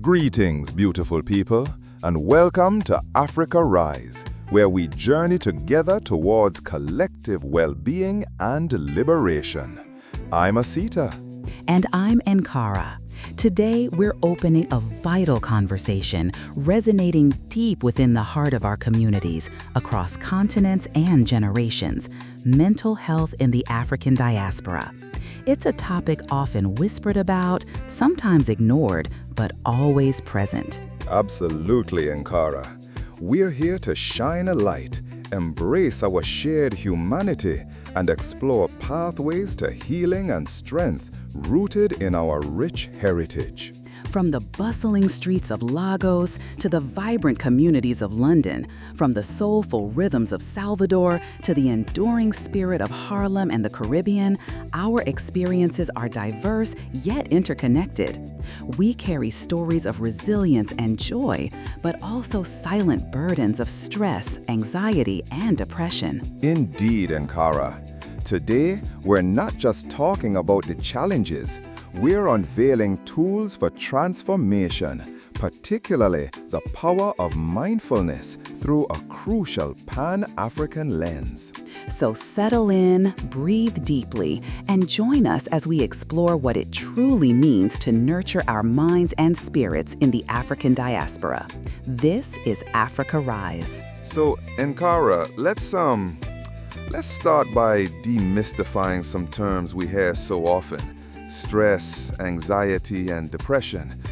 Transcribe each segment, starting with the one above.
Greetings, beautiful people, and welcome to Africa Rise, where we journey together towards collective well-being and liberation. I'm Asita. And I'm Ankara. Today, we're opening a vital conversation resonating deep within the heart of our communities across continents and generations: mental health in the African diaspora. It's a topic often whispered about, sometimes ignored, but always present. Absolutely, Ankara. We're here to shine a light, embrace our shared humanity, and explore pathways to healing and strength rooted in our rich heritage. From the bustling streets of Lagos to the vibrant communities of London, from the soulful rhythms of Salvador to the enduring spirit of Harlem and the Caribbean, our experiences are diverse yet interconnected. We carry stories of resilience and joy, but also silent burdens of stress, anxiety, and depression. Indeed, Ankara. Today, we're not just talking about the challenges. We're unveiling tools for transformation, particularly the power of mindfulness through a crucial Pan-African lens. So settle in, breathe deeply, and join us as we explore what it truly means to nurture our minds and spirits in the African diaspora. This is Africa Rise. So, Ankara, let's start by demystifying some terms we hear so often: stress, anxiety, and depression.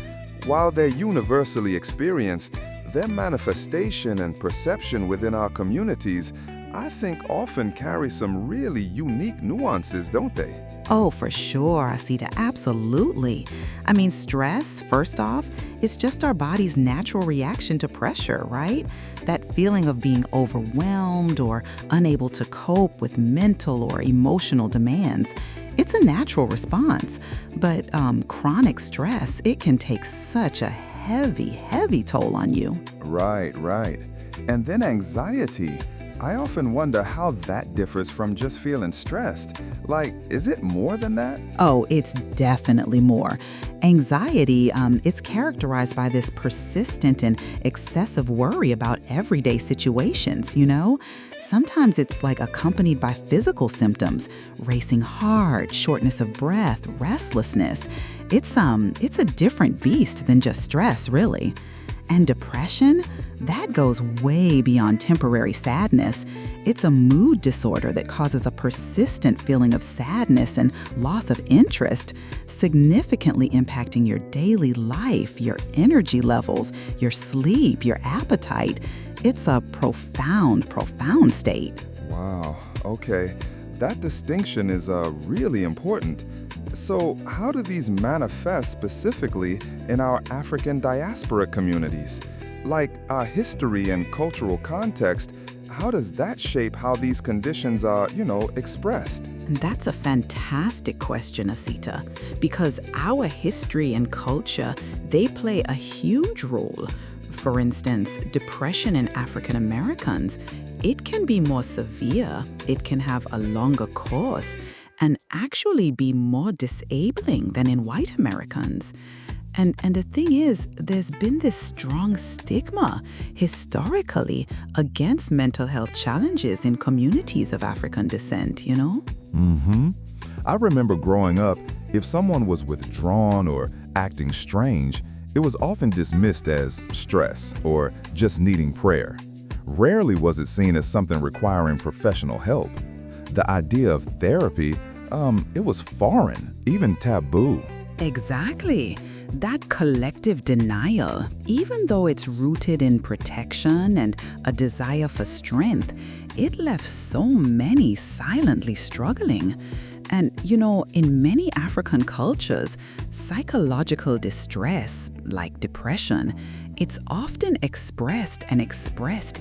While they're universally experienced, their manifestation and perception within our communities, I think, often carry some really unique nuances, don't they? Oh, for sure, Asita, absolutely. I mean, stress, first off, is just our body's natural reaction to pressure, right? That feeling of being overwhelmed or unable to cope with mental or emotional demands. It's a natural response, but chronic stress, it can take such a heavy toll on you. Right. And then anxiety. I often wonder how that differs from just feeling stressed. Like, is it more than that? Oh, it's definitely more. Anxiety, it's characterized by this persistent and excessive worry about everyday situations, you know? Sometimes it's like accompanied by physical symptoms: racing heart, shortness of breath, restlessness. It's a different beast than just stress, really. And depression, that goes way beyond temporary sadness. It's a mood disorder that causes a persistent feeling of sadness and loss of interest, significantly impacting your daily life, your energy levels, your sleep, your appetite. It's a profound state. Wow, okay. That distinction is really important. So, how do these manifest specifically in our African diaspora communities? Like our history and cultural context, how does that shape how these conditions are, expressed? That's a fantastic question, Asita, because our history and culture, they play a huge role. For instance, depression in African Americans, it can be more severe, it can have a longer course, and actually be more disabling than in white Americans. And the thing is, there's been this strong stigma historically against mental health challenges in communities of African descent, you know? I remember growing up, if someone was withdrawn or acting strange, it was often dismissed as stress or just needing prayer. Rarely was it seen as something requiring professional help. The idea of therapy, it was foreign, even taboo. Exactly. That collective denial, even though it's rooted in protection and a desire for strength, it left so many silently struggling. And, in many African cultures, psychological distress, like depression, it's often expressed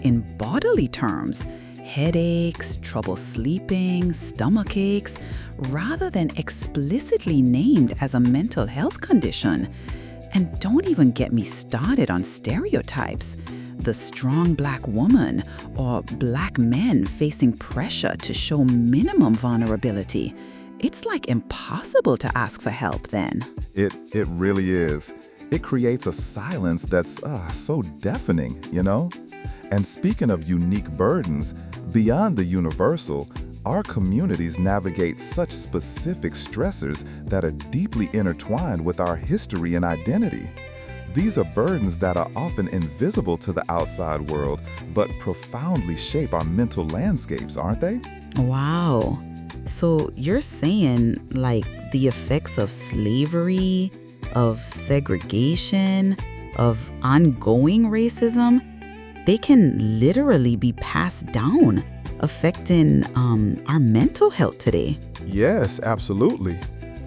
in bodily terms: headaches, trouble sleeping, stomach aches, rather than explicitly named as a mental health condition. And don't even get me started on stereotypes. The strong Black woman or Black men facing pressure to show minimum vulnerability. It's like impossible to ask for help then. It really is. It creates a silence that's so deafening, you know? And speaking of unique burdens, beyond the universal, our communities navigate such specific stressors that are deeply intertwined with our history and identity. These are burdens that are often invisible to the outside world, but profoundly shape our mental landscapes, aren't they? Wow. So you're saying, like, the effects of slavery, of segregation, of ongoing racism, they can literally be passed down, affecting our mental health today. Yes, absolutely.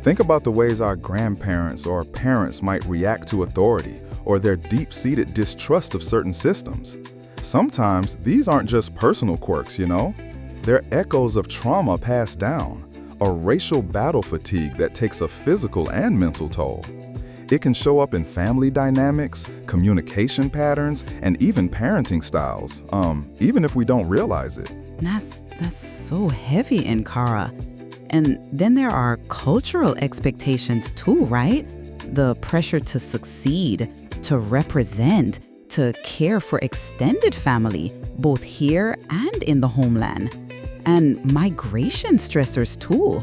Think about the ways our grandparents or parents might react to authority or their deep-seated distrust of certain systems. Sometimes these aren't just personal quirks, you know? They're echoes of trauma passed down, a racial battle fatigue that takes a physical and mental toll. It can show up in family dynamics, communication patterns, and even parenting styles, even if we don't realize it. That's so heavy, Ankara. And then there are cultural expectations too, right? The pressure to succeed, to represent, to care for extended family, both here and in the homeland. And migration stressors too.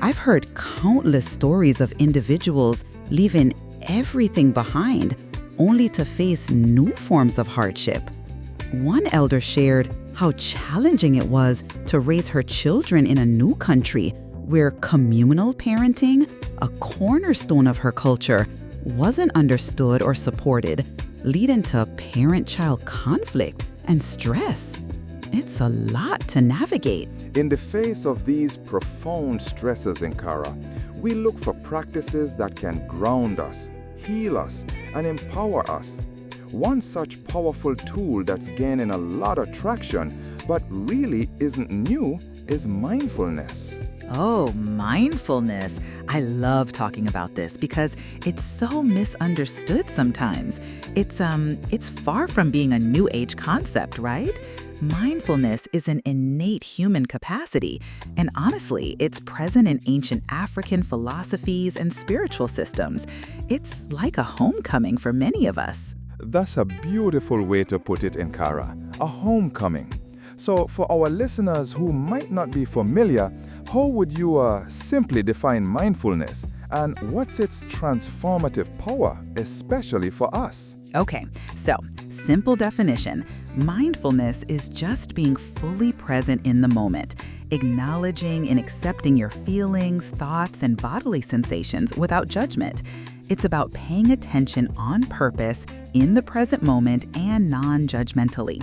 I've heard countless stories of individuals leaving everything behind, only to face new forms of hardship. One elder shared how challenging it was to raise her children in a new country where communal parenting, a cornerstone of her culture, wasn't understood or supported, leading to parent-child conflict and stress. It's a lot to navigate. In the face of these profound stresses, Ankara, we look for practices that can ground us, heal us, and empower us. One such powerful tool that's gaining a lot of traction, but really isn't new, is mindfulness. Oh, mindfulness. I love talking about this because it's so misunderstood sometimes. It's far from being a new age concept, right? Mindfulness is an innate human capacity, and honestly, it's present in ancient African philosophies and spiritual systems. It's like a homecoming for many of us. That's a beautiful way to put it, Ankara, a homecoming. So for our listeners who might not be familiar, how would you simply define mindfulness, and what's its transformative power, especially for us? Okay, so simple definition. Mindfulness is just being fully present in the moment, acknowledging and accepting your feelings, thoughts, and bodily sensations without judgment. It's about paying attention on purpose in the present moment and non-judgmentally.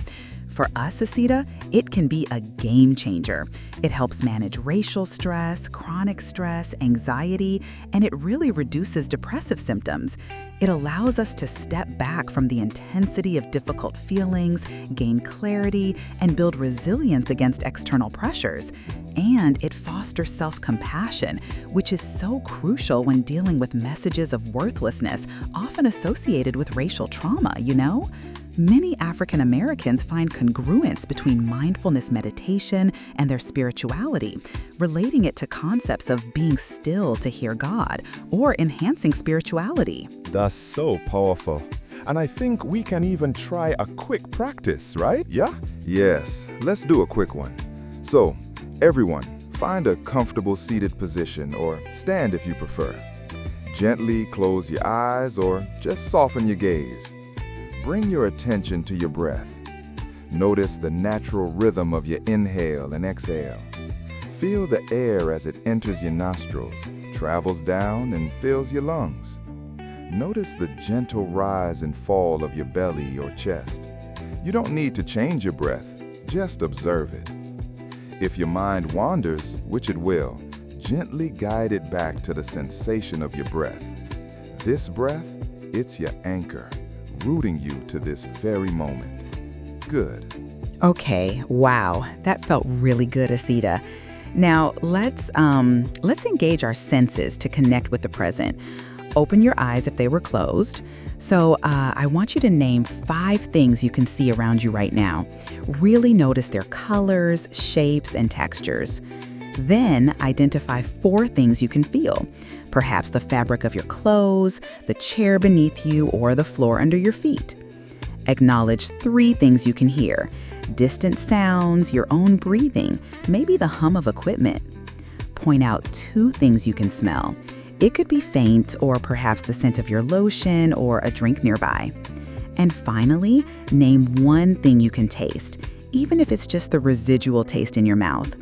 For us, Asita, it can be a game changer. It helps manage racial stress, chronic stress, anxiety, and it really reduces depressive symptoms. It allows us to step back from the intensity of difficult feelings, gain clarity, and build resilience against external pressures. And it fosters self-compassion, which is so crucial when dealing with messages of worthlessness often associated with racial trauma, you know? Many African Americans find congruence between mindfulness meditation and their spirituality, relating it to concepts of being still to hear God or enhancing spirituality. That's so powerful. And I think we can even try a quick practice, right? Yeah? Yes, let's do a quick one. So, everyone, find a comfortable seated position or stand if you prefer. Gently close your eyes or just soften your gaze. Bring your attention to your breath. Notice the natural rhythm of your inhale and exhale. Feel the air as it enters your nostrils, travels down, and fills your lungs. Notice the gentle rise and fall of your belly or chest. You don't need to change your breath, just observe it. If your mind wanders, which it will, gently guide it back to the sensation of your breath. This breath, it's your anchor, rooting you to this very moment. Good. Okay, wow, that felt really good, Asita. Now, let's engage our senses to connect with the present. Open your eyes if they were closed. So I want you to name 5 things you can see around you right now. Really notice their colors, shapes, and textures. Then identify 4 things you can feel. Perhaps the fabric of your clothes, the chair beneath you, or the floor under your feet. Acknowledge 3 things you can hear: distant sounds, your own breathing, maybe the hum of equipment. Point out 2 things you can smell. It could be faint, or perhaps the scent of your lotion or a drink nearby. And finally, name 1 thing you can taste, even if it's just the residual taste in your mouth.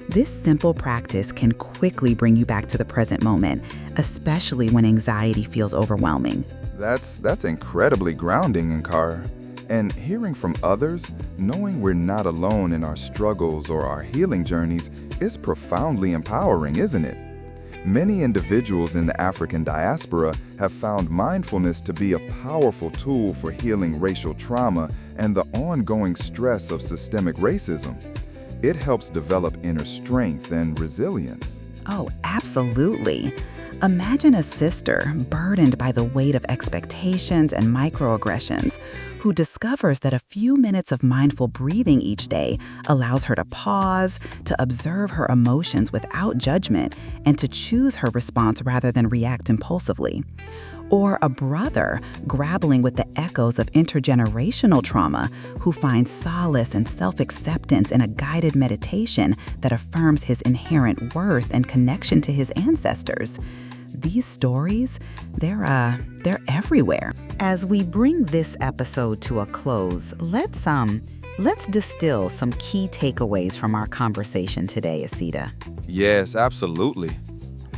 This simple practice can quickly bring you back to the present moment, especially when anxiety feels overwhelming. That's incredibly grounding, Nkara. And hearing from others, knowing we're not alone in our struggles or our healing journeys is profoundly empowering, isn't it? Many individuals in the African diaspora have found mindfulness to be a powerful tool for healing racial trauma and the ongoing stress of systemic racism. It helps develop inner strength and resilience. Oh, absolutely. Imagine a sister burdened by the weight of expectations and microaggressions who discovers that a few minutes of mindful breathing each day allows her to pause, to observe her emotions without judgment, and to choose her response rather than react impulsively. Or a brother grappling with the echoes of intergenerational trauma who finds solace and self-acceptance in a guided meditation that affirms his inherent worth and connection to his ancestors. These stories, they're everywhere. As we bring this episode to a close, let's distill some key takeaways from our conversation today, Asita. Yes, absolutely.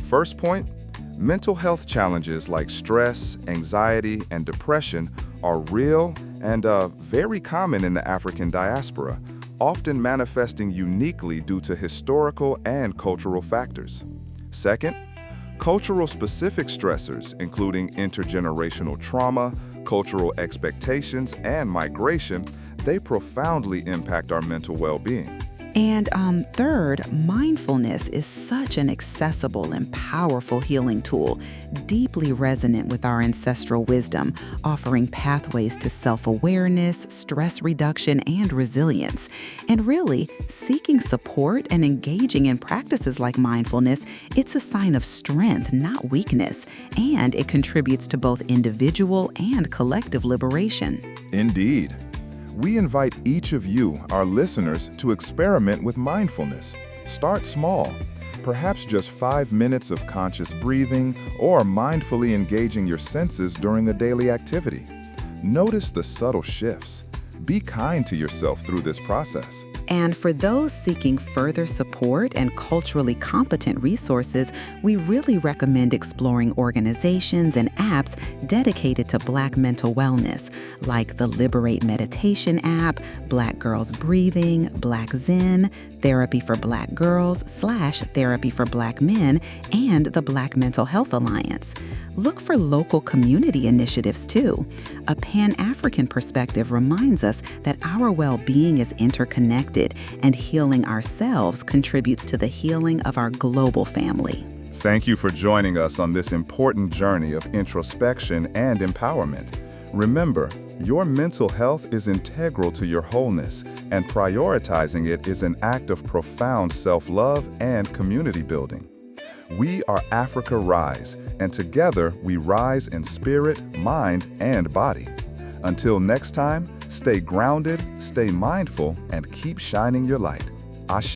First point, mental health challenges like stress, anxiety, and depression are real and very common in the African diaspora, often manifesting uniquely due to historical and cultural factors. Second, cultural-specific stressors, including intergenerational trauma, cultural expectations, and migration, they profoundly impact our mental well-being. And third, mindfulness is such an accessible and powerful healing tool, deeply resonant with our ancestral wisdom, offering pathways to self-awareness, stress reduction, and resilience. And really, seeking support and engaging in practices like mindfulness, it's a sign of strength, not weakness, and it contributes to both individual and collective liberation. Indeed. We invite each of you, our listeners, to experiment with mindfulness. Start small, perhaps just 5 minutes of conscious breathing or mindfully engaging your senses during a daily activity. Notice the subtle shifts. Be kind to yourself through this process. And for those seeking further support and culturally competent resources, we really recommend exploring organizations and apps dedicated to Black mental wellness, like the Liberate Meditation app, Black Girls Breathing, Black Zen, Therapy for Black Girls / Therapy for Black Men, and the Black Mental Health Alliance. Look for local community initiatives too. A Pan-African perspective reminds us that our well-being is interconnected, and healing ourselves contributes to the healing of our global family. Thank you for joining us on this important journey of introspection and empowerment. Remember, your mental health is integral to your wholeness, and prioritizing it is an act of profound self-love and community building. We are Africa Rise, and together we rise in spirit, mind, and body. Until next time, stay grounded, stay mindful, and keep shining your light. Ashe.